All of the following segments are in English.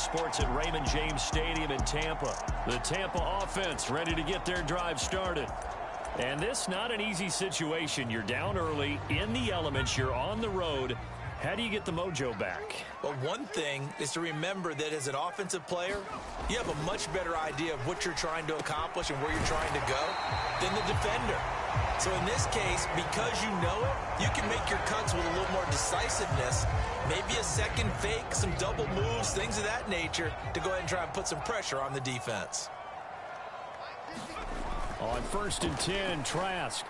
Sports at Raymond James Stadium in Tampa. The Tampa offense ready to get their drive started. And this not an easy situation. You're down early, in the elements, you're on the road. How do you get the mojo back? Well, one thing is to remember that as an offensive player, you have a much better idea of what you're trying to accomplish and where you're trying to go than the defender. So in this case, because you know it, you can make your cuts with a little more decisiveness, maybe a second fake, some double moves, things of that nature, to go ahead and try and put some pressure on the defense. On 1st and 10, Trask.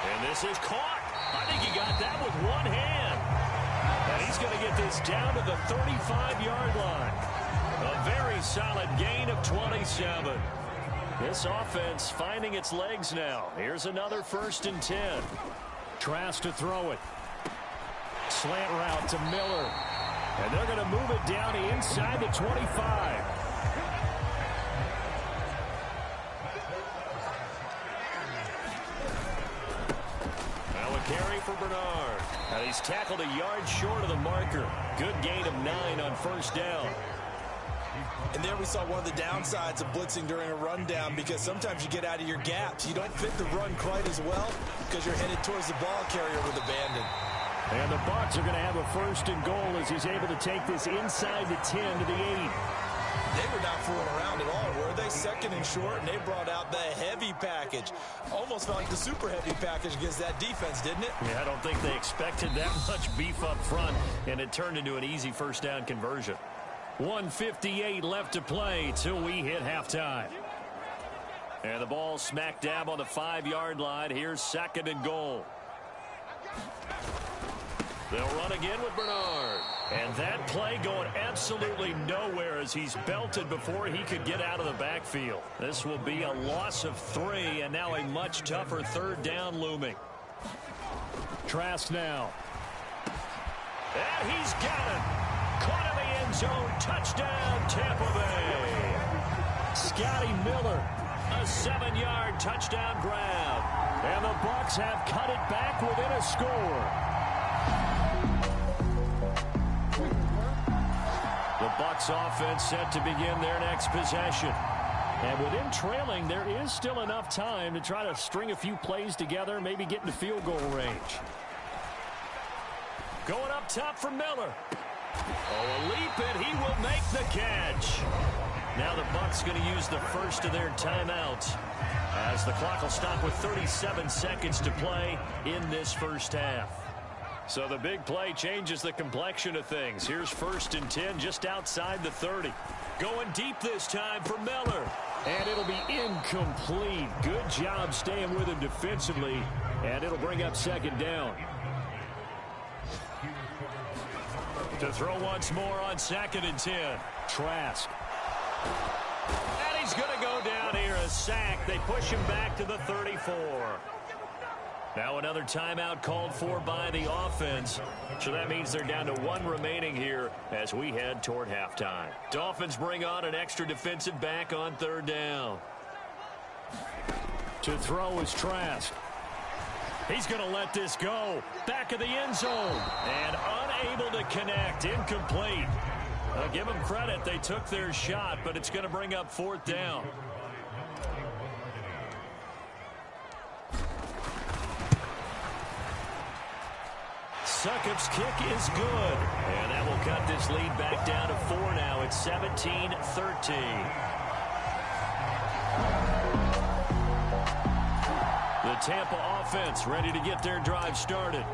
And this is caught. I think he got that with one hand. And he's going to get this down to the 35-yard line. A very solid gain of 27. This offense finding its legs now. Here's another 1st and 10. Trask to throw it. Slant route to Miller. And they're going to move it down inside the 25. Carry for Bernard. And he's tackled a yard short of the marker. Good gain of 9 on 1st down. And there we saw one of the downsides of blitzing during a rundown, because sometimes you get out of your gaps. You don't fit the run quite as well because you're headed towards the ball carrier with abandon. And the Bucs are going to have a 1st and goal as he's able to take this inside the 10 to the 8. They were not fooling around at all, were they? 2nd and short, and they brought out the heavy package. Almost felt like the super heavy package against that defense, didn't it? Yeah, I don't think they expected that much beef up front, and it turned into an easy 1st down conversion. 1:58 left to play till we hit halftime. And the ball smack dab on the 5-yard line. Here's 2nd and goal. They'll run again with Bernard. And that play going absolutely nowhere as he's belted before he could get out of the backfield. This will be a loss of 3, and now a much tougher 3rd down looming. Trask now. And he's got it. Caught in the end zone. Touchdown, Tampa Bay. Scotty Miller. A 7-yard touchdown grab. And the Bucs have cut it back within a score. The Bucs offense set to begin their next possession. And with them trailing, there is still enough time to try to string a few plays together, maybe get into field goal range. Going up top for Miller. Oh, a leap, and he will make the catch. Now the Bucs going to use the first of their timeouts as the clock will stop with 37 seconds to play in this 1st half. So the big play changes the complexion of things. Here's 1st and 10 just outside the 30. Going deep this time for Miller. And it'll be incomplete. Good job staying with him defensively. And it'll bring up 2nd down. To throw once more on 2nd and 10. Trask. And he's going to go down here, a sack. They push him back to the 34. Now another timeout called for by the offense. So that means they're down to 1 remaining here as we head toward halftime. Dolphins bring on an extra defensive back on 3rd down. To throw is Trask. He's going to let this go. Back of the end zone. And unable to connect. Incomplete. I'll give them credit. They took their shot, but it's going to bring up 4th down. Succop's kick is good. And that will cut this lead back down to 4 now. It's 17-13. The Tampa offense ready to get their drive started.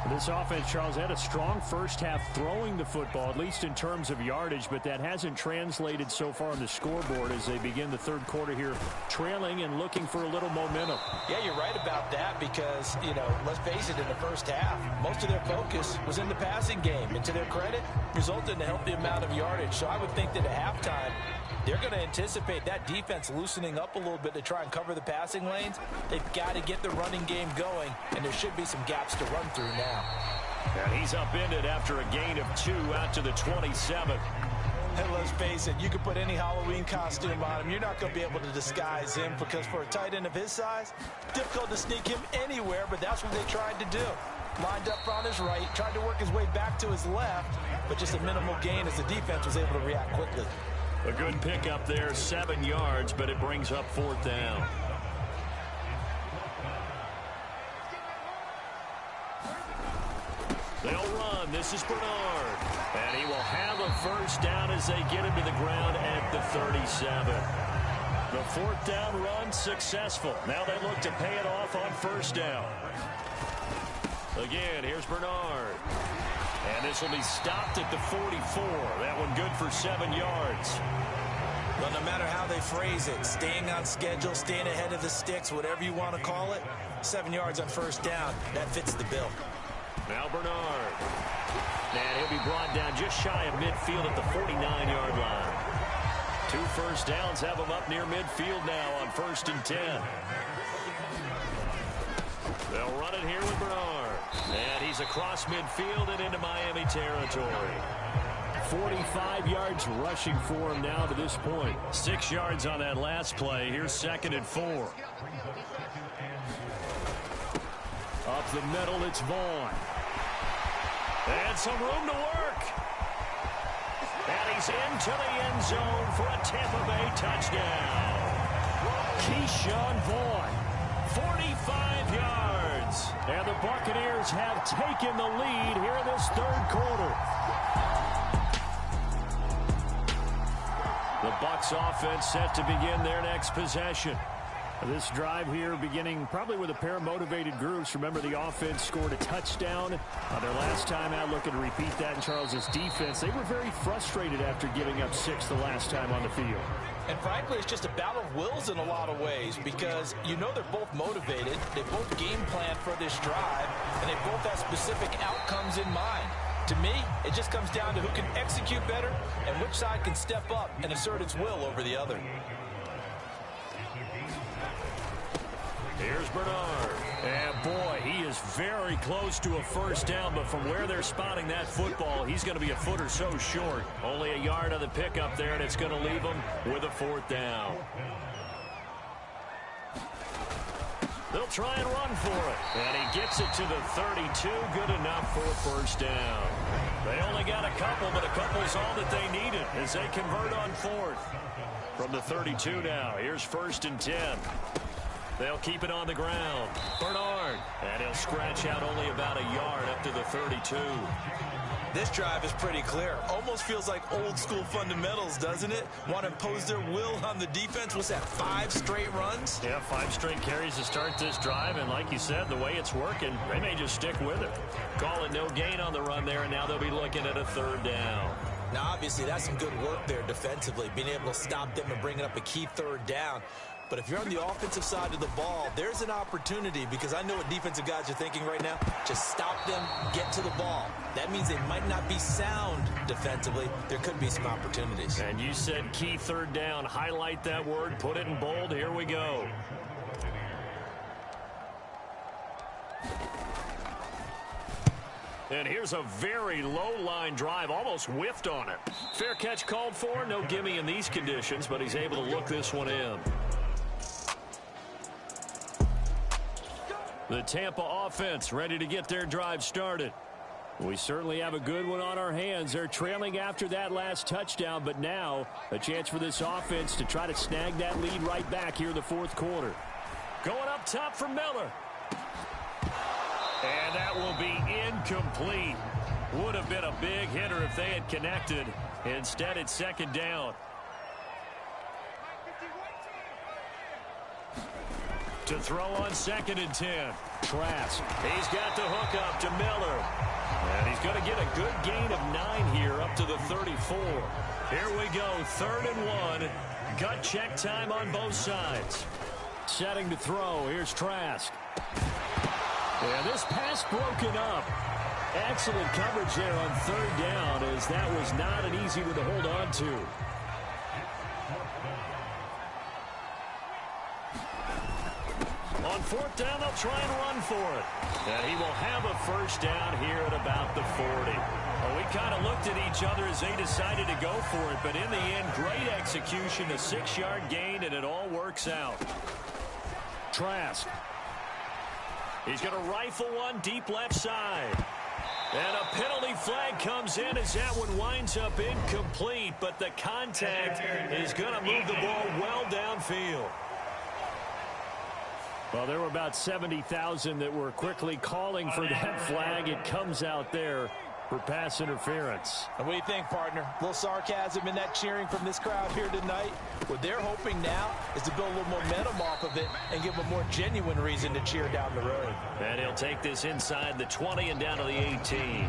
This offense, Charles, had a strong 1st half throwing the football, at least in terms of yardage, but that hasn't translated so far on the scoreboard as they begin the 3rd quarter here, trailing and looking for a little momentum. Yeah, you're right about that because, you know, let's face it, in the 1st half, most of their focus was in the passing game. And to their credit, resulted in a healthy amount of yardage. So I would think that at halftime, they're going to anticipate that defense loosening up a little bit to try and cover the passing lanes. They've got to get the running game going, and there should be some gaps to run through now. And he's upended after a gain of 2 out to the 27. And let's face it, you can put any Halloween costume on him. You're not going to be able to disguise him because for a tight end of his size, difficult to sneak him anywhere, but that's what they tried to do. Lined up on his right, tried to work his way back to his left, but just a minimal gain as the defense was able to react quickly. A good pickup there, 7 yards, but it brings up 4th down. They'll run. This is Bernard. And he will have a first down as they get him to the ground at the 37. The 4th down run successful. Now they look to pay it off on 1st down. Again, here's Bernard. And this will be stopped at the 44. That one good for 7 yards. Well, no matter how they phrase it, staying on schedule, staying ahead of the sticks, whatever you want to call it, 7 yards on 1st down, that fits the bill. Now Bernard. And he'll be brought down just shy of midfield at the 49-yard line. 2 first downs have him up near midfield now on 1st and 10. They'll run it here with Bernard. And he's across midfield and into Miami territory. 45 yards rushing for him now to this point. 6 yards on that last play. Here's 2nd and 4. Up the middle, it's Vaughn. And some room to work. And he's into the end zone for a Tampa Bay touchdown. Keyshawn Vaughn, 45 yards. And the Buccaneers have taken the lead here in this 3rd quarter. The Bucs offense set to begin their next possession. This drive here beginning probably with a pair of motivated groups. Remember, the offense scored a touchdown their last time out, looking to repeat that in Charles's defense. They were very frustrated after giving up 6 the last time on the field. And frankly, it's just a battle of wills in a lot of ways because you know they're both motivated. They both game plan for this drive, and they both have specific outcomes in mind. To me, it just comes down to who can execute better and which side can step up and assert its will over the other. Here's Bernard. And boy, he is very close to a first down, but from where they're spotting that football, he's going to be a foot or so short. Only a yard on the pickup there, and it's going to leave him with a 4th down. They'll try and run for it. And he gets it to the 32. Good enough for a first down. They only got a couple, but a couple's all that they needed as they convert on 4th. From the 32 now, here's 1st and 10. They'll keep it on the ground. Bernard. And he'll scratch out only about a yard up to the 32. This drive is pretty clear. Almost feels like old school fundamentals, doesn't it? Want to impose their will on the defense. What's that, 5 straight runs? Yeah, 5 straight carries to start this drive. And like you said, the way it's working, they may just stick with it. Call it no gain on the run there, and now they'll be looking at a 3rd down. Now, obviously, that's some good work there defensively, being able to stop them and bringing up a key 3rd down. But if you're on the offensive side of the ball, there's an opportunity because I know what defensive guys are thinking right now. Just stop them, get to the ball. That means they might not be sound defensively. There could be some opportunities. And you said key 3rd down. Highlight that word, put it in bold. Here we go. And here's a very low-line drive, almost whiffed on it. Fair catch called for, no gimme in these conditions, but he's able to look this one in. The Tampa offense ready to get their drive started. We certainly have a good one on our hands. They're trailing after that last touchdown, but now a chance for this offense to try to snag that lead right back here in the 4th quarter. Going up top for Miller. And that will be incomplete. Would have been a big hitter if they had connected. Instead, it's 2nd down. To throw on 2nd and 10. Trask. He's got the hook up to Miller. And he's going to get a good gain of 9 here up to the 34. Here we go, 3rd and 1. Gut check time on both sides. Setting to throw. Here's Trask. And this pass broken up. Excellent coverage there on 3rd down as that was not an easy one to hold on to. On 4th down, they'll try and run for it. And he will have a first down here at about the 40. Well, we kind of looked at each other as they decided to go for it, but in the end, great execution, a 6-yard gain, and it all works out. Trask. He's going to rifle one deep left side. And a penalty flag comes in as that one winds up incomplete, but the contact is going to move the ball well downfield. Well, there were about 70,000 that were quickly calling for that flag. It comes out there for pass interference. And what do you think, partner? A little sarcasm in that cheering from this crowd here tonight. What they're hoping now is to build a little momentum off of it and give them a more genuine reason to cheer down the road. And he'll take this inside the 20 and down to the 18.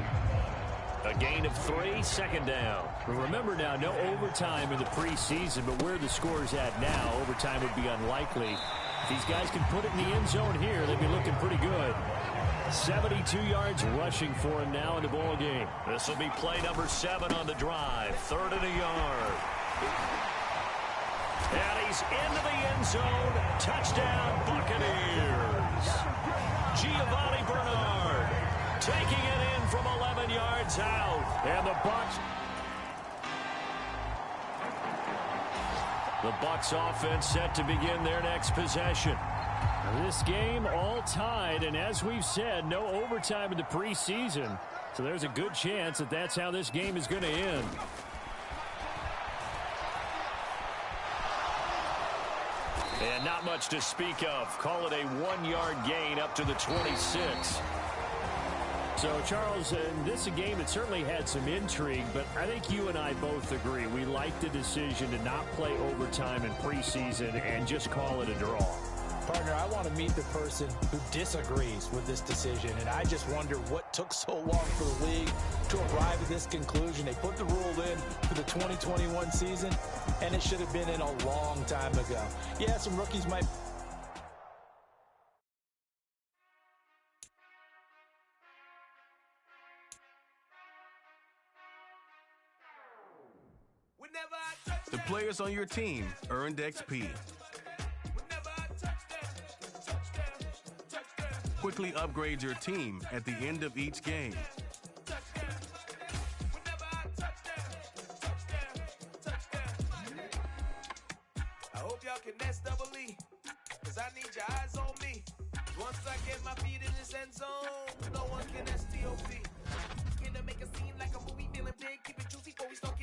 A gain of 3, second down. Remember now, no overtime in the preseason, but where the score's at now, overtime would be unlikely. If these guys can put it in the end zone here, they'd be looking pretty good. 72 yards rushing for him now in the ball game. This will be play number 7 on the drive. 3rd and a yard. And he's into the end zone. Touchdown, Buccaneers. Giovanni Bernard taking it in from 11 yards out. And the Bucs offense set to begin their next possession. This game all tied, and as we've said, no overtime in the preseason. So there's a good chance that that's how this game is going to end. And not much to speak of. Call it a 1-yard gain up to the 26. So, Charles, this is a game that certainly had some intrigue, but I think you and I both agree. We like the decision to not play overtime in preseason and just call it a draw. Partner, I want to meet the person who disagrees with this decision, and I just wonder what took so long for the league to arrive at this conclusion. They put the rule in for the 2021 season, and it should have been in a long time ago. Yeah, some rookies might... The players on your team earned XP. Quickly upgrade your team at the end of each game. I hope y'all can nest double E, cause I need your eyes on me. Once I get my feet in this end zone, no one can STOP. Can to make a scene like a movie, feeling big, keep it juicy before we start